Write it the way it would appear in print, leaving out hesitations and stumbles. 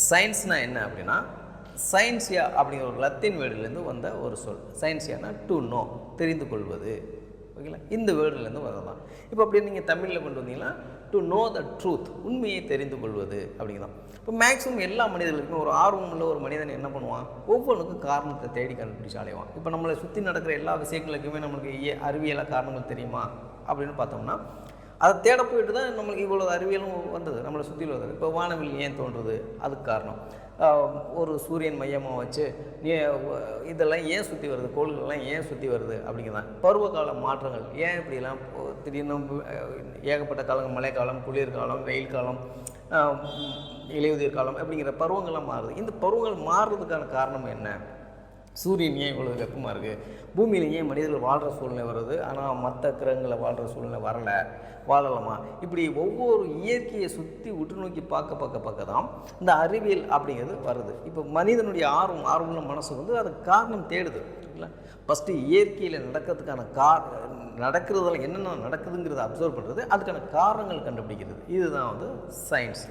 சயின்ஸ்னால் என்ன அப்படின்னா, சயின்சியா அப்படிங்கிற ஒரு லத்தீன் வேர்டுலேருந்து வந்த ஒரு சொல். சயின்சியானா டு நோ, தெரிந்து கொள்வது. ஓகேங்களா? இந்த வேர்டுலேருந்து வரதான். இப்போ அப்படியே நீங்கள் தமிழில் கொண்டு வந்தீங்கன்னா டு நோ த ட்ரூத், உண்மையை தெரிந்து கொள்வது அப்படிங்கிறதான். இப்போ மேக்ஸிமம் எல்லா மனிதர்களுக்குமே ஒரு ஆர்வம் உள்ள ஒரு மனிதன் என்ன பண்ணுவான், ஒவ்வொன்றுக்கும் காரணத்தை தேடி கண்டுபிடிச்சு அலைவான். இப்போ நம்மளை சுற்றி நடக்கிற எல்லா விஷயங்களுக்குமே நம்மளுக்கு அறிவியலாக காரணங்கள் தெரியுமா அப்படின்னு பார்த்தோம்னா, அதை தேட போயிட்டு தான் நம்மளுக்கு இவ்வளோ அறிவியலும் வந்தது, நம்மளை சுற்றி வருது. இப்போ வானவில் ஏன் தோன்றுது, அதுக்கு காரணம் ஒரு சூரியன் மையமாக வச்சு இதெல்லாம் ஏன் சுற்றி வருது, கோள்கள்லாம் ஏன் சுற்றி வருது அப்படிங்கிறதான். பருவகால மாற்றங்கள் ஏன் இப்படிலாம் திடீர்னு ஏகப்பட்ட காலம், மழைக்காலம், குளிர்காலம், வெயில் காலம், இலையுதிர் காலம் அப்படிங்கிற பருவங்கள்லாம் மாறுது. இந்த பருவங்கள் மாறுறதுக்கான காரணம் என்ன? சூரியன் ஏன் இவ்வளோ வெப்பமாக இருக்குது, பூமியில் ஏன் மனிதர்கள் வாழ்கிற சூழ்நிலை வருது, ஆனால் மற்ற கிரகங்களில் வாழ்கிற சூழ்நிலை வாழலாமா? இப்படி ஒவ்வொரு இயற்கையை சுற்றி உற்று நோக்கி பார்க்க தான் இந்த அறிவியல் அப்படிங்கிறது வருது. இப்போ மனிதனுடைய ஆர்வமுள்ள மனசு அதுக்கு காரணம் தேடுது. இல்லை, ஃபஸ்ட்டு இயற்கையில் நடக்கிறதுக்கான நடக்கிறதுல என்னென்ன நடக்குதுங்கிறத அப்சர்வ் பண்ணுறது, அதுக்கான காரணங்கள் கண்டுபிடிக்கிறது. இதுதான் சயின்ஸ்.